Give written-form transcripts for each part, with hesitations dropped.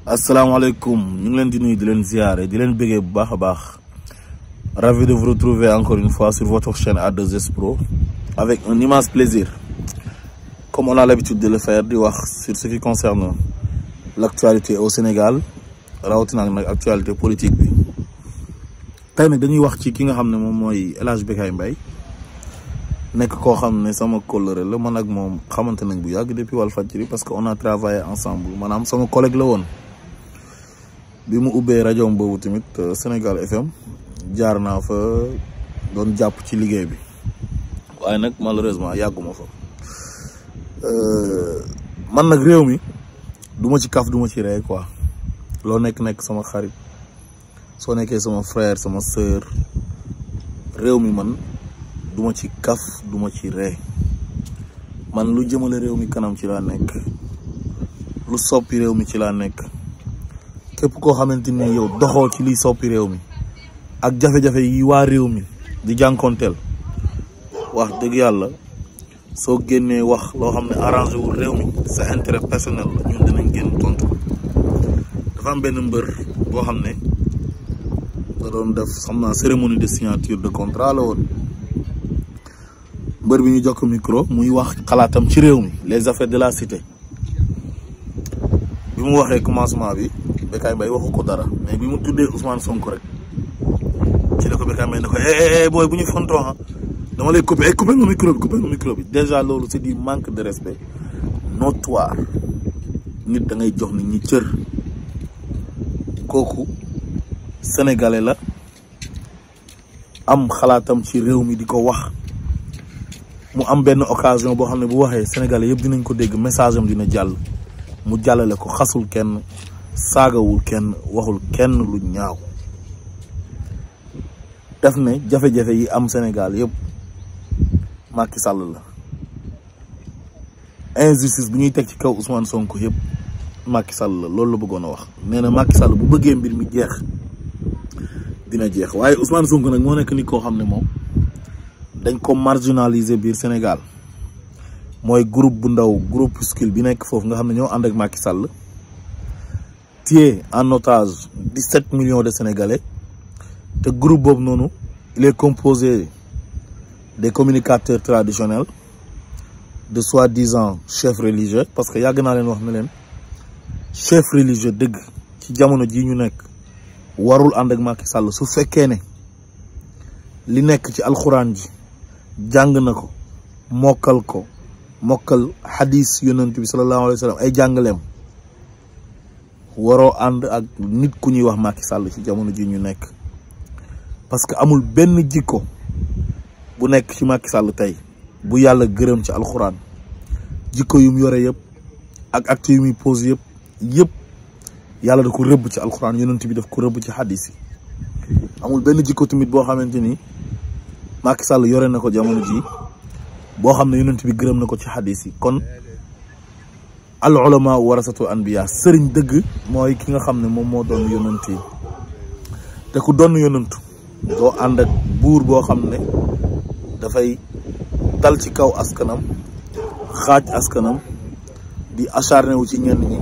Asalaamaaleykum ñu ngi leen di nuyu di leen ziare di leen bëggee bu baax a baax ravi de vous retrouver encore une fois sur votre chaîne A2S Pro avec un immense plaisir comme on a l'habitude de le faire di wax sur ce qui concerne l'actualité au Sénégal rawatina nag actualité politique bi tey nag dañuy wax ci ki nga xam ne moom mooy El Hadj Bécaye Mbaye nekk koo xam ne sama kóllëre la man ak moom xamante nañ bu yàgg depuis Walfadjri parce que on a travaillé ensemble maanaam sama collègue la woon. bi mu ubbee rajoom boobu tamit Sénégal FM jaar naa fa doon jàpp ci liggéey bi waaye nag malheureusement yàgguma fa man nag réew mi du ma ci kaf du ma ci ree quoi loo nekk sama xarit soo nekkee sama frère sama sœur réew mi man du ma ci kaf du ma ci ree man lu jëmale réew mi kanam ci laa nekk lu soppi réew mi ci laa nekk képp koo xamante ni yow doxoo ci liy soppi réew mi ak jafe-jafe yi waa réew mi di jànkonteel wax dëgg yàlla soo génnee wax loo xam ne arrangé wul réew mi sa intérêt personnel la ñun dinañ génn tontu dafa am benn mbër boo xam ne da doon def xam naa cérémonie de signature de contrat la woon mbër bi ñu jox ko micro muy wax xalaatam ci réew mi les affaires de la cité bi mu waxee commencement bi Bécaye Mbaye waxu ko dara mais bi mu tuddee Ousmane Sonko rek ci la ko Bécaye Mbaye ne ko booy bu ñu fontoo dama lay coupé coupé ma micro bi déjà loolu c'est du manque de respect notoire nit da ngay jox nit ñi cër kooku sénégalais la am xalaatam ci réew mi di ko wax mu am benn occasion boo xam ne bu waxee sénégalais yëpp dinañ ko dégg message am dina jàll mu jàllale ko xasul kenn saagawul kenn waxul kenn lu ñaaw def ne jafe-jafe yi am Sénégal yëpp Macky Sall la injustice bu ñuy teg ci kaw Ousmane Sonko yëpp Macky Sall la loolu la bëggoon a wax nee na Macky Sall bu bëggee mbir mi jeex dina jeex waaye Ousmane Sonko nag moo nekk ni koo xam ne moom dañ ko marginaliser biir Sénégal mooy groupe bu ndaw groupuscule bi nekk foofu nga xam ne ñoo ànd ak Macky Sall tié en otage 17 millions de Sénégalais te groupe boobu noonu il est composé des communicateurs traditionnels de soi-disant chefs religieux parce que yàgg naa leen wax ne leen chef religieux dëgg ci jamono jii ñu nekk warul ànd ak Macky Sall su fekkee ne li nekk ci alxuraan ji jàng na ko mokkal hadis yonent bi sallallahu alayhi wa sallam ay jàngaleem waroo ànd ak nit ku ñuy wax Macky Sall ci jamono ji ñu nekk parce que amul benn jikko bu nekk ci Macky Sall tey bu yàlla gërëm ci alxuraan jikko yu mu yore yëpp ak acte yu muy pose yëpp yàlla da ko rëbb ci alxuraan yonent bi daf ko rëbb ci hadis yi amul benn jikko tamit boo xamante ni Macky Sall yore na ko jamono ji boo xam ne yonent bi gërëm na ko ci hadis yi kon al ulama warasatul anbiya sëriñ dëgg mooy ki nga xam ne moom moo doon yonent yi te ku doon yonentu doo ànd ak buur boo xam ne dafay dal ci kaw askanam xaaj askanam di acharné wu ci ñenn ñi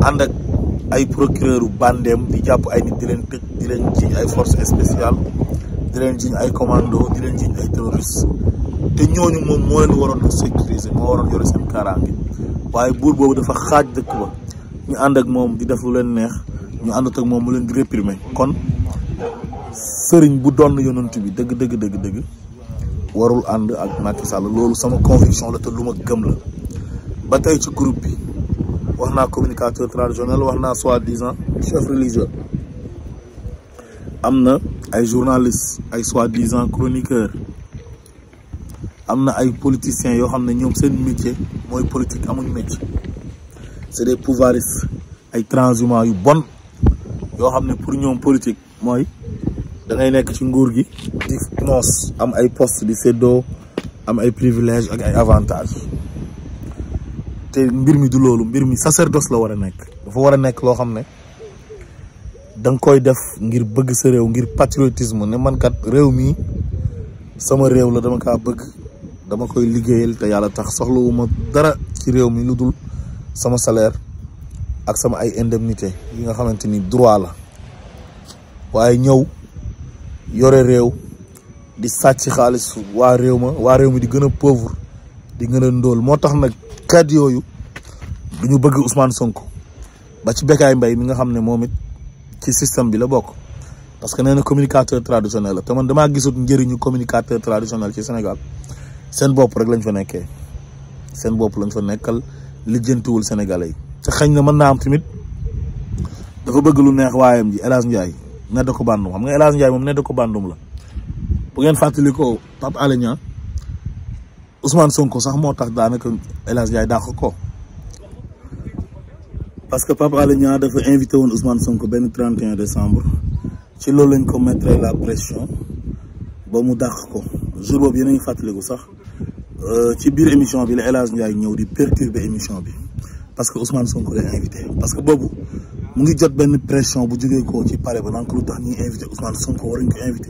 ànd ak ay procureur u bandeem di jàpp ay nit di leen tëj di leen jiñ ay force spéciale di leen jiñ ay commando di leen jiñ ay terroriste te ñooñu moom moo leen waroon a sécuriser moo waroon yore seen kaaraange waaye buur boobu dafa xaaj dëkk ba ñu ànd ak moom di def lu leen neex ñu àndat ak moom mu leen di réprimer kon sëriñ bu doon yonent bi dëgg warul ànd ak Macky Sall loolu sama conviction la te lu ma gëm la ba tey ci groupe bi wax naa communicateur traditionnel wax naa soi-disant chef religieux am na ay journalistes ay soi-disant chroniqueurs am na ay politiciens yoo xam ne ñoom seen métier mooy politique amuñ métier c'est des pouvoiristes ay transhumants yu bon yoo xam ne pour ñoom politique mooy da ngay nekk ci nguur gi di noos am ay poste di séddoo am ay privilèges ak ay avantages te mbir mi du loolu mbir mi sacerdoce la war a nekk dafa war a nekk loo xam ne da nga koy def ngir bëgg sa réew ngir patriotisme ne man kat réew mi sama réew la dama kaa bëgg dama koy liggéeyal te yàlla tax soxlawuma dara ci réew mi lu dul sama salaire ak sama ay indemnité yi nga xamante ni droit la waaye ñëw yore réew di sàcc xaalis waa réew mi di gën a pauvre di gën a ndóol moo tax nag xeet yooyu du ñu bëgg Ousmane Sonko ba ci Bécaye Mbaye mi nga xam ne moom it ci système bi la bokk parce que nee na communicateur traditionnel la te man damaa gisut njëriñu communicateur traditionnel ci Sénégal seen bopp rek lañ fa nekkee seen bopp lañ fa nekkal lijjantiwul Sénégalais yi te xëy na mën naa am tamit dafa bëgg lu neex waayam ji El Hadj Ndiaye nedda ko bandum xam nga El Hadj Ndiaye moom nedda ko bandum la bu ngeen fàttali ko Pape Alé Niang Ousmane Sonko sax moo tax daanaka El Hadj Ndiaye dàq ko parce que Pape Alé Niang dafa invité woon Ousmane Sonko benn 31 décembre ci loolu lañ ko mettre la pression ba mu dàq ko jour boobu yéen a ngi fàttaliku sax ci biir émission bi la El Hadj Ndiaye ñëw di perturber émission bi parce que Ousmane Sonko lay invité parce que boobu mu ngi jot benn pression bu jógee ko ci palais ba donc lu tax ñuy invité Ousmane Sonko waruñ ko invité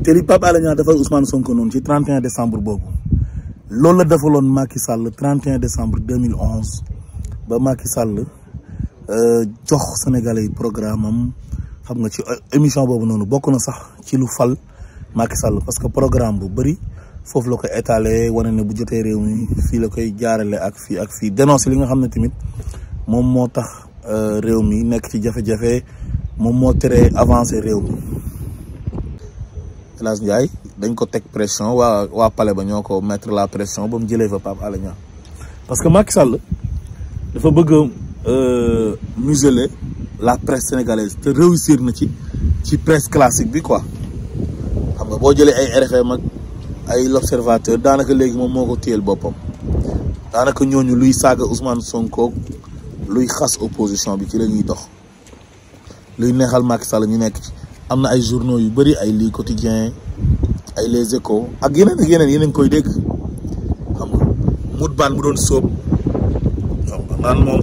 te li Pape Alé Niang defal Ousmane Sonko noonu ci 31 décembre boobu loolu la defaloon Macky Sall 31 décembre 2011 ba Macky Sall jox Sénégalais yi programme am xam nga ci émission boobu noonu bokk na sax ci lu fal Macky Sall parce que programme bu bëri foofu la koy étaler wane ne bu jotee réew mi fii la koy jaarale ak fii dénoncer li nga xam ne tamit moom moo tax réew mi nekk ci jafe-jafe moom moo teree avancer réew mi. El Hadj Ndiaye dañ ko teg pression waa palais ba ñoo ko mettre la pression ba mu jëlee fa Pape Alé Niang parce que Macky Sall dafa bëgg museler la presse sénégalaise te réussir na ci presse classique bi quoi xam nga boo jëlee ay RFM ak ay l'Observateur daanaka léegi moom moo ko téyel boppam daanaka ñooñu luy saaga Ousmane Sonko luy xas opposition bi ci la ñuy dox luy neexal Macky Sall ñu nekk ci am na ay journaux yu bëri ay lii quotidien ay les échos ak yeneen yeneen koy dégg xam nga mut baan bu doon sóob xam nga naan moom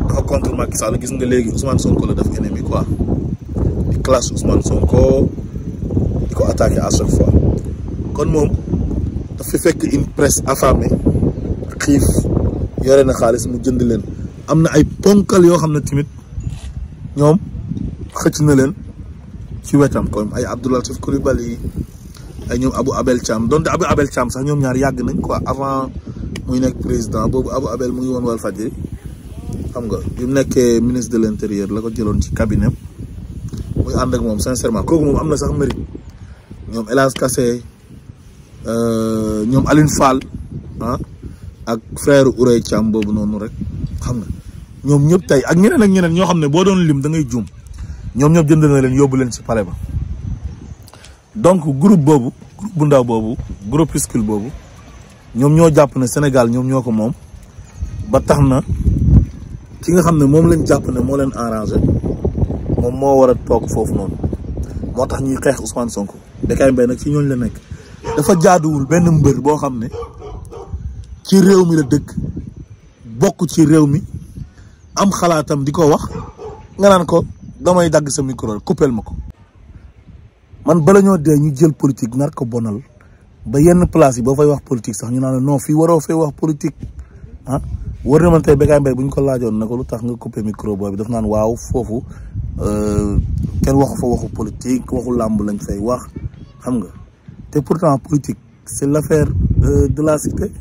dafa contre Macky Sall gis nga léegi Ousmane Sonko la def ennemi quoi di clash Ousmane Sonko di ko attaquer à chaque fois kon moom dafa fekk une presse affamée xiif yore na xaalis mu jënd leen am na ay ponkal yoo xam ne tamit ñoom xëcc na leen ci wetam comme ay Abdou Latif Coulibaly ay ñoom Abou Abel Thiam donte Abou Abel Thiam sax ñoom ñaar yàgg nañ quoi avant muy nekk président boobu Abou Abel mu ngi woon Walfadjri xam nga bi mu nekkee ministre de l'intérieur la ko jëloon ci cabinet muy ànd ak moom sincèrement kooku moom am na sax mérite ñoom El Hadj Kassé ñoom Aline Fall ak frère Ourey Thiam boobu noonu rek xam nga ñoom ñëpp tey ak ñeneen ñoo xam ne boo doon lim da ngay juum ñoom ñëpp jënd na leen yóbbu leen ci palais ba donc groupe bu ndaw boobu groupuscule boobu ñoom ñoo jàpp ne Sénégal ñoom ñoo ko moom ba tax na ki nga xam ne moom lañ jàpp ne moo leen arrangé moom moo war a toog foofu noonu moo tax ñuy xeex Ousmane Sonko Bécaye Mbaye nag ci ñooñu la nekk dafa jaaduwul benn mbër boo xam ne ci réew mi la dëkk bokk ci réew mi am xalaatam di ko wax nga naan ko damay dagg sa micro coupeel ma ko man bala ñoo dee ñu jël politique nar ko bonal ba yenn place yi boo fay wax politique sax ñu naan non fii waroo fay wax politique war na man tey Bécaye Mbaye bu ñu ko laajoon na ko lu tax nga coupé micro boobu daf naan waaw foofu kenn waxu fa waxu politique waxu làmb lañ fay wax xam nga te pourtant politique c'est l'affaire de la cité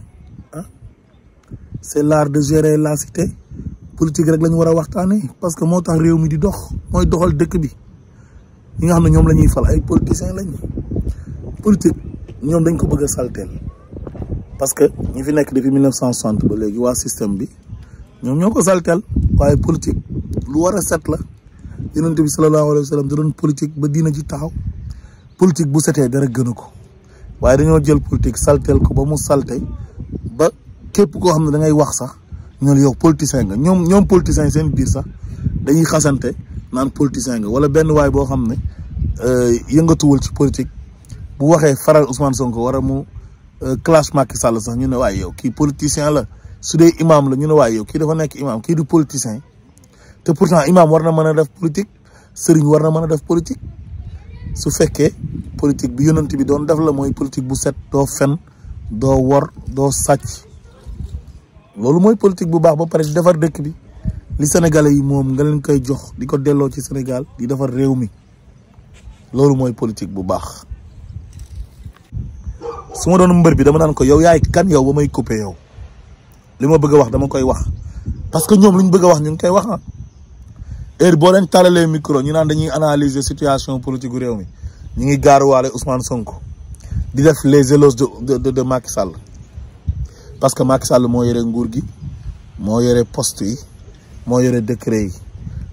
c'est l'art de gérer la cité politique rek la ñu war a waxtaanee parce que moo tax réew mi di dox mooy doxal dëkk bi ñi nga xam ne ñoom la ñuy fal ay politiciens lañ politique ñoom dañ ko bëgg a salteel parce que ñi fi nekk depuis 1960 ba léegi waa système bi ñoom ñoo ko salteel waaye politique lu war a set la yonent bi sallallahu alayhi wa sallam da doon politique ba diina ji taxaw politique bu setee dara gënu ko waaye dañoo jël politique salteel ko ba mu salte ba képp koo xam ne da ngay wax sax ñoo yow politicien nga ñoom politicien seen biir sax dañuy xasante naan politicien nga wala benn waay boo xam ne yëngatuwul ci politique bu waxee faral Ousmane Sonko war a mu clash Macky Sall sax ñu ne waaye yow kii politicien la su dee imam la ñu ne waaye yow kii dafa nekk imam kii du politicien te pourtant imam war na mën a def politique sëriñ war na mën a def politique su fekkee politique bi yonent bi doon def la mooy politique bu set doo fen doo wor doo sàcc loolu mooy politique bu baax ba pare di defar dëkk bi li sénégalais yi moom nga leen koy jox di ko delloo ci Sénégal di defar réew mi loolu mooy politique bu baax. su ma doon mbër bi dama naan ko yow yaay kan yow ba may coupé yow li ma bëgg a wax dama koy wax parce que ñoom lu ñu bëgg a wax ñu ngi koy wax ah. heure boo leen talalee micro ñu naan dañuy analyser situation politique gu réew mi ñu ngi gaaruwaale Ousmane Sonko di def les éloges de Macky Sall parce que Macky Sall moo yore nguur gi moo yore poste yi moo yore décret yi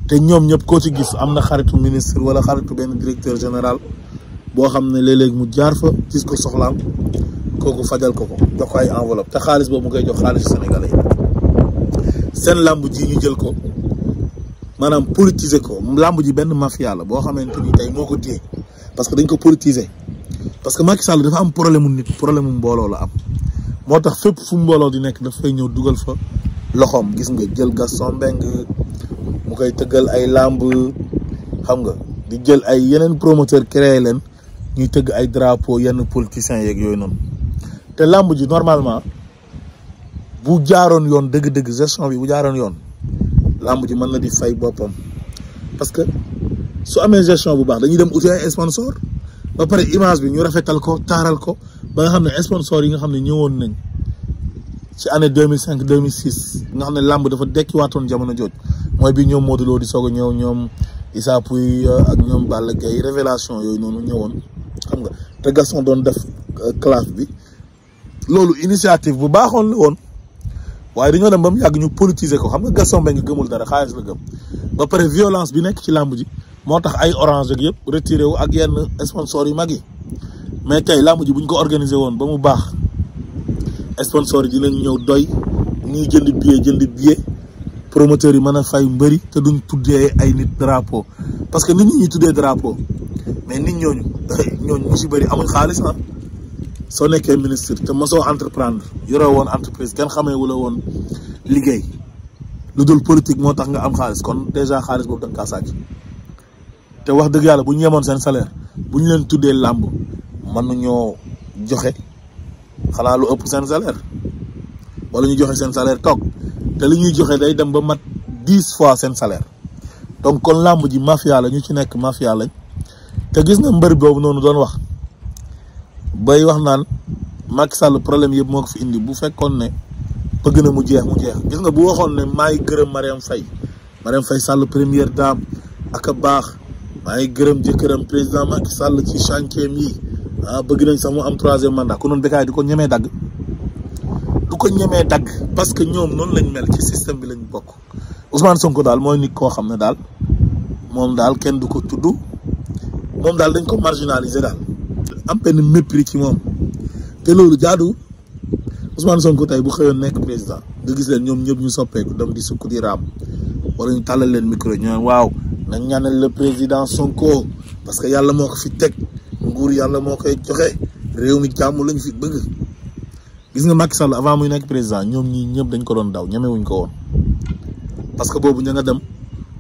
te ñoom ñëpp koo ci gis am na xaritu ministre wala xaritu benn directeur général boo xam ne léeg-léeg mu jaar fa gis ko soxlaam kooku fajal ko jox ko ay enveloppe te xaalis boobu mu koy jox xaalis sénégalais yi seen làmb ji ñu jël ko maanaam politiser ko làmb ji benn mafia la boo xamante ni tey moo ko téye parce que dañ ko politiser parce que Macky Sall dafa am problème mu nit problème mu mbooloo la am moo tax fépp fu mbooloo di nekk dafay ñëw dugal fa loxoom gis nga jël Gaston Mbengue mu koy tëggal ay làmb xam nga di jël ay yeneen promoteur créé leen ñuy tëgg ay drapeau yenn politiciens yeeg yooyu noonu te làmb ji normalement bu jaaroon yoon dëgg-dëgg gestion bi bu jaaroon yoon làmb ji mën na di fay boppam parce que su amee gestion bu baax dañuy dem uti ay sponsor ba pare image bi ñu rafetal ko taaral ko ba nga xam ne sponsor yi nga xam ne ñëwoon nañ ci année 2005 2006 nga xam ne làmb dafa dekkiwaatoon jamono jooj mooy bi ñoom Modou Lo di soog a ñëw ñoom Issa Pouye ak ñoom Balla Gaye révélation yooyu noonu ñëwoon xam nga te Gaston doon def classe bi loolu initiative bu baaxoon la woon waaye dañoo dem ba mu yàgg ñu politiser ko xam nga Gaston Mbengue gëmul dara xaalis la gëm ba pare violence bi nekk ci làmb ji moo tax ay orange ak yëpp retiré wu ak yenn sponsor yu mag yi mais tey làmb ji buñ ko organiser woon ba mu baax sponsor yi dinañ ñëw doy ñuy jënd billet promoteurs yi mën a fay mbëri te duñ tuddee ay nit drapeau parce que nit ñi ñuy tuddee drapeau mais nit ñooñu ñu si bëri amuñ xaalis ah soo nekkee ministre te mosoo entreprendre yore woon entreprise kenn xamee wu la woon liggéey lu dul politique moo tax nga am xaalis kon déjà xaalis boobu da nga kaa sàcc te wax dëgg yàlla bu ñu yemoon seen salaire bu ñu leen tuddee làmb mën nañoo joxe xanaa lu ëpp seen salaire wala ñu joxe seen salaire toog te li ñuy joxe day dem ba mat 10 fois seen salaire donc kon làmb ji mafia la ñu ci nekk mafia lañ te gis nga mbër boobu noonu doon wax bay wax naan Macky Sall problème yëpp moo ko fi indi bu fekkoon ne bëgg na mu jeex gis nga bu waxoon ne maa ngi gërëm Marième Faye Sall première dame ak a baax maa ngi gërëm jëkkëram président Macky Sall ci chantier yi bëgg nañ sax mu am 3e mandat ku noonu Bécaye di ko ñemee dagg parce que ñoom noonu lañ mel ci système bi lañ bokk Ousmane Sonko daal mooy nit koo xam ne daal moom daal kenn du ko tudd moom daal dañ ko marginaliser daal am benn mépris ci moom te loolu jaadu Ousmane Sonko tey bu xëyoon nekk président nga gis leen ñoom ñëpp ñu soppeeku dem di sukk di raam wala ñu tàllal leen micro ñu naan waaw nañ ñaanal le président Sonko parce que yàlla moo ko fi teg nguur yàlla moo koy joxe réew mi jàmm lañ fi bëgg. gis nga Macky Sall avant muy nekk président ñoom ñii ñëpp dañ ko doon daw ñemewuñ ko woon parce que boobu ña nga dem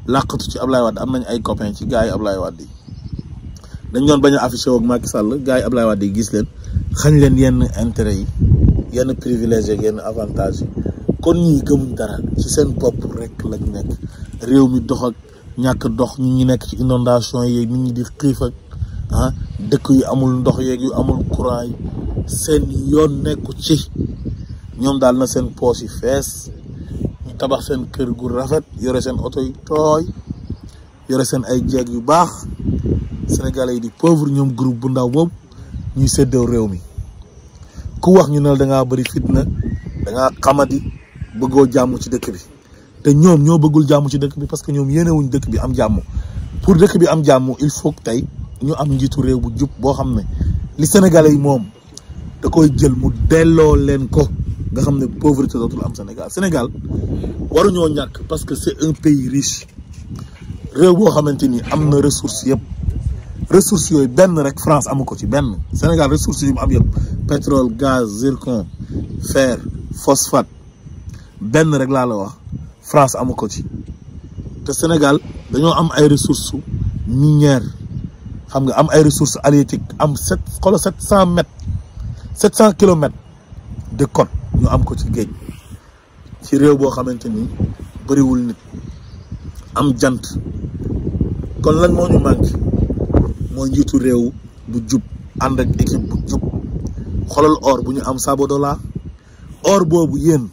làqatu ci Ablaye Wade am nañ ay copains ci gars yi Ablaye Wade yi dañ doon bañ a affiché ak Macky Sall gars yi Ablaye Wade yi gis leen xañ leen yenn intérêt yi yenn privilège yenn avantage yi kon ñii gëmuñ dara ci seen bopp rek lañ nekk réew mi dox ak ñàkk dox ñi ngi nekk ci inondation yi nit ñi di xiif ak dëkk yu amul ndox yeeg yu amul courant yi seen yoon nekku ci ñoom daal na seen poos yi fees ñu tabax seen kër gu rafet yore seen oto yi tooy yore seen ay jeeg yu baax sénégalais yi di pauvre ñoom groupe bu ndaw boobu ñuy séddoo réew mi ku wax ñu ne da ngaa bëri fitna da ngaa xamadi bëggoo jàmm ci dëkk bi te ñoom ñoo bëggul jàmm ci dëkk bi parce que ñoom yéenewuñ dëkk bi am jàmm pour dëkk bi am jàmm il faut que tey ñu am njiitu réew bu jub boo xam ne li sénégalais yi moom da koy jël mu delloo leen ko nga xam ne pauvreté dootul am Sénégal waruñoo ñàkk parce que c'est un pays riche réew boo xamante ni am na ressources yëpp ressources yooyu benn rek France amu ko ci benn Sénégal ressources yu mu am yëpp pétrole gaz zircon fer phosphate benn rek laa la wax France amu ko ci te Sénégal dañoo am ay ressources minières xam nga am ay ressources halieutiques am 700 kilomètres de côte ñu am ko ci géej ci réew boo xamante ni bëriwul nit am jant kon lan moo ñu manqué mooy njiitu réew bu jub ànd ak équipe bu jub xoolal or bu ñu am Sabodala or boobu yéen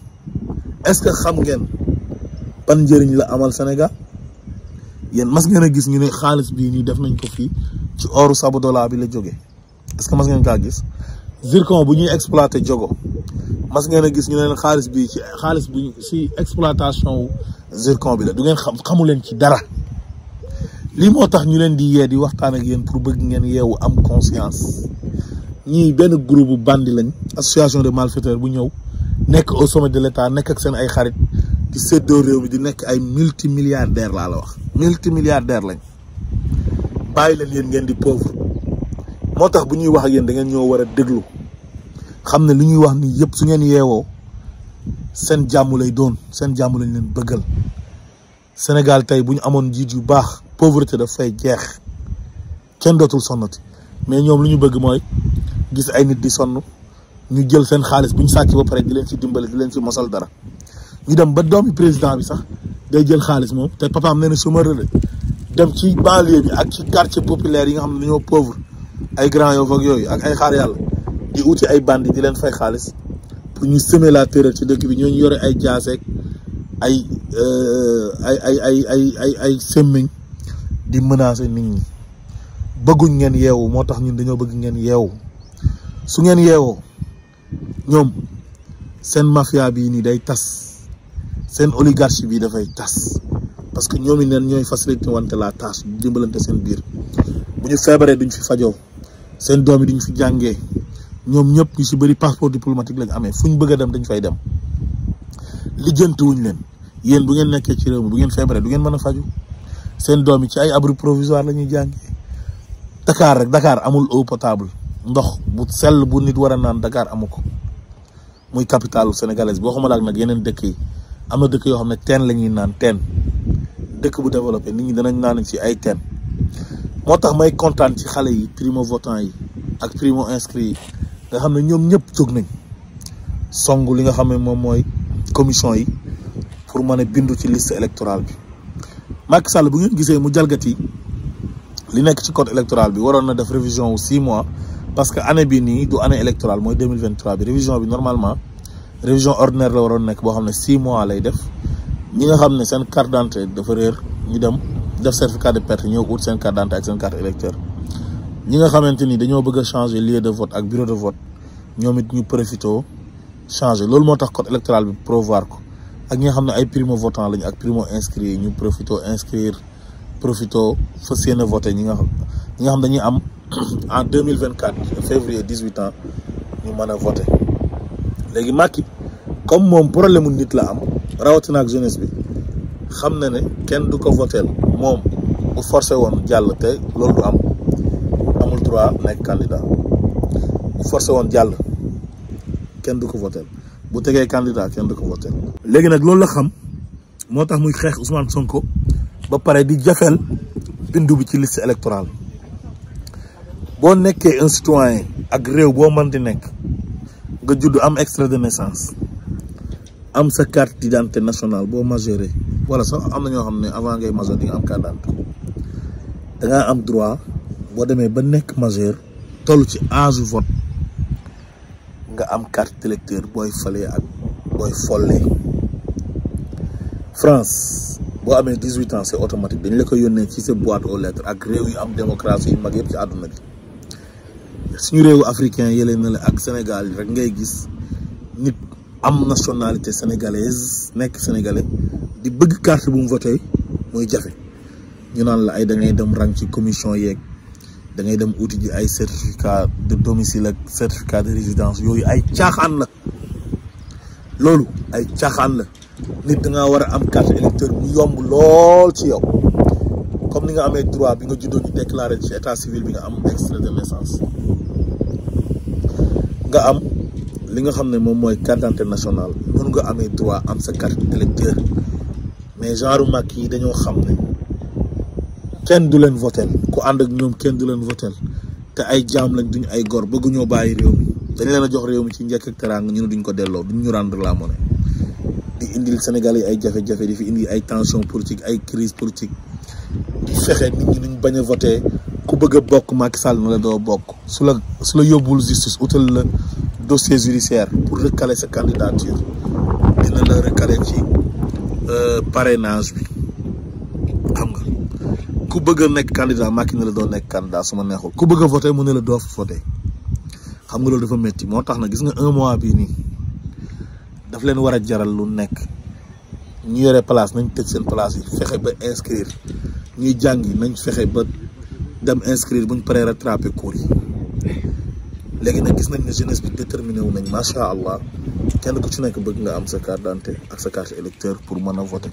est-ce que xam ngeen ban njëriñ la amal Sénégal yéen mas ngeen a gis ñu ne xaalis bii nii def nañ ko fii ci oru Sabodala bi la jógee est-ce que mas ngeen kaa gis zircon bu ñuy exploité Diogo mas ngeen a gis ñu ne xaalis bii ci xaalis bi ci exploitation wu zircon bi la du ngeen xamu leen ci dara lii moo tax ñu leen di yee di waxtaan ak yéen pour bëgg ngeen yeewu am conscience ñii benn groupe bu bandi lañ association de malfaiteurs bu ñëw nekk au sommet de l'État nekk ak seen ay xarit di séddoo réew mi di nekk ay multimilliardaires laa la wax multimilliardaires lañ bàyyi leen yéen ngeen di pauvre moo tax bu ñuy wax ak yéen da ngeen ñoo war a déglu xam ne li ñuy wax nii yëpp su ngeen yeewoo seen jàmm lay doon seen jàmm lañ leen bëggal Sénégal tey bu ñu amoon njiit yu baax pauvreté daf fay jeex kenn dootul sonnati mais ñoom lu ñu bëgg mooy gis ay nit di sonn ñu jël seen xaalis bu ñu sàcc ba pare di leen ci dimbale di leen ci mosal dara ñu dem ba doomi président bi sax day jël xaalis moom te papaam nee na chômeur la dem ci banlieue bi ak ci quartier populaire yi nga xam ne dañoo pauvre ay Grand Yoff ak yooyu ak ay xaar yàlla di uti ay bandi di leen fay xaalis pour ñu semer la terreur ci dëkk bi ñooñu yore ay jaaseeg ay semmiñ di menacer nit ñi bëgguñ ngeen yeewu moo tax ñun dañoo bëgg ngeen yeewu su ngeen yeewoo ñoom seen mafia bii nii day tas seen oligarchie bi dafay tas parce que ñoom it neen ñooy facilité wante la tâche dimbalante seen biir bu ñu feebaree duñ fi fajoo seen doom yi duñ fi jàngee ñoom ñëpp ñu si bëri passeport diplomatique lañ amee fu ñu bëgg a dem dañ fay dem lijjantiwuñ leen yéen bu ngeen nekkee ci réew mi bu ngeen feebaree du ngeen mën a faju seen doom yi ci ay abri provisoire la ñuy jàngee Dakar rek Dakar amul eau potable ndox bu sell bu nit war a naan Dakar amu ko muy capitale sénégalaise boo xamante nag yeneen dëkk yi am na dëkk yoo xam ne teen la ñuy naan teen dëkk bu développé nit ñi danañ naan ci ay teen moo tax may kontaan ci xale yi primo votant yi ak primo inscrit yi nga xam ne ñoom ñëpp jóg nañ song li nga xam ne moom mooy commission yi pour mën a bindu ci liste électorale bi Macky Sall bu ngeen gisee mu jalgati li nekk ci code électoral bi waroon na def révision wu 6 mois parce que année bi nii du année électorale mooy 2023 bi révision bi normalement révision ordinaire la waroon nekk boo xam ne 6 mois lay def ñi nga xam ne seen carte d'identité dafa réer ñu dem def certificat de perte ñëw ut seen carte d'identité ak seen carte électeur ñi nga xamante ni dañoo bëgg a changer lieu de vote ak bureau de vote ñoom it ñu profité changer loolu moo tax code électoral bi prévoir ko ak ñi nga xam ne ay primo votant lañu ak primo inscrit ñu profité inscrire profité fas yéene voté ñi nga xam dañuy am en 2024 février 18 ans ñu mën a voté léegi Macky comme moom problème mu nit la am rawatina ak jeunesse bi xam na ne kenn du ko votel moom bu forcé woon jàll te loolu du am amul droit nekk candidat bu forcé woon jàll kenn du ko votel bu tegee candidat kenn du ko votel léegi nag loolu la xam moo tax muy xeex Ousmane Sonko ba pare di jafeel bindu bi ci liste électorale boo nekkee un citoyen ak réew boo mën di nekk nga judd am extrait de naissance am sa carte d'identité nationale boo majeure wala sax am na ñoo xam ne avant ngay majeur di nga am carte d'identité da ngaa am droit boo demee ba nekk majeur toll ci âge vote nga am carte d'électeur booy falee ak booy follee France boo amee 18 ans c'est automatique dañ la ko yónnee ci sa boîte aux lettres ak réew yu am démocratie yu mag yëpp ci àdduna bi suñu réewu africain yële na la ak Sénégal yi rek ngay gis nit am nationalité sénégalaise nekk sénégalais di bëgg carte bu mu voté muy jafe ñu naan la ay da ngay dem rang ci commission yeeg da ngay dem uti ji ay certificat de domicile ak certificat de résidence yooyu ay caaxaan la loolu ay caaxaan la nit da ngaa war a am carte électeur bu yomb lool ci yow comme ni nga amee droit bi nga juddoo ñu déclaré ci état civil bi nga am extrait de naissance nga am li nga xam ne moom mooy carte d'identité nationale noonu nga amee droit am sa carte électeur mais genre mag yi dañoo xam ne kenn du leen votel ku ànd ak ñoom kenn du leen votel te ay jaam lañ duñ ay gor bëgguñoo bàyyi réew mi dañ leen a jox réew mi ci njëkk ak teraanga ñu ne duñ ko delloo duñ ñu rendre la monnaie di indil Sénégalais ay jafe-jafe di fi indi ay tension politique ay crise politique di fexe nit ñi ñu bañ a voté ku bëgg a bokk Macky Sall na la doo bokk su la yóbbul justice utal la dossier judiciaire pour recaler sa candidature dina la recaler ci parrainage bi xam nga ku bëgg a nekk candidat Macky na la doo nekk candidat su ma neexul ku bëgg a voté mu ne la doo voté xam nga loolu dafa métti moo tax na gis nga 1 mois bii nii daf leen war a jaral lu nekk ñu yore place nañ tëj seen place yi fexe ba inscrire ñuy jàngi nañ fexe ba dem inscrire buñ paree rattraper cours yi léegi nag gis nañ ne jeunesse bi déterminé wu nañ macha allah kenn ku ci nekk bëgg nga am sa carte d'identité ak sa carte électeur pour mën a voter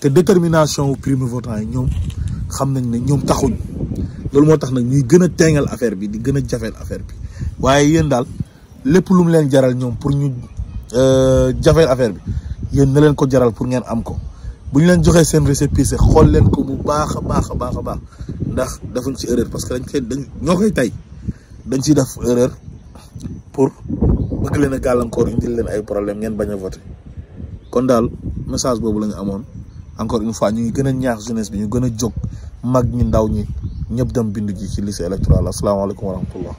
te détermination wu primo votant yi ñoom xam nañ ne ñoom taxuñ loolu moo tax nag ñuy gën a teengal affaire bi di gën a jafeel affaire bi waaye yéen daal lépp lu mu leen jaral ñoom pour ñu jafeel affaire bi yéen na leen ko jaral pour ngeen am ko bu ñu leen joxee seen récépissé xool leen ko bu baax a baax ndax defuñ ci erreur parce que ñoo koy tey dañ ciy def erreur pour bëgg leen a gàllankoor indil leen ay problème ngeen bañ a voté kon daal message boobu la ñu amoon encore une fois ñu ngi gën a ñaax jeunesse bi ñu gën a jóg mag ñi ndaw ñi ñëpp dem bindu ji ci liste électorale asalaamaaleykum wa rahmatullah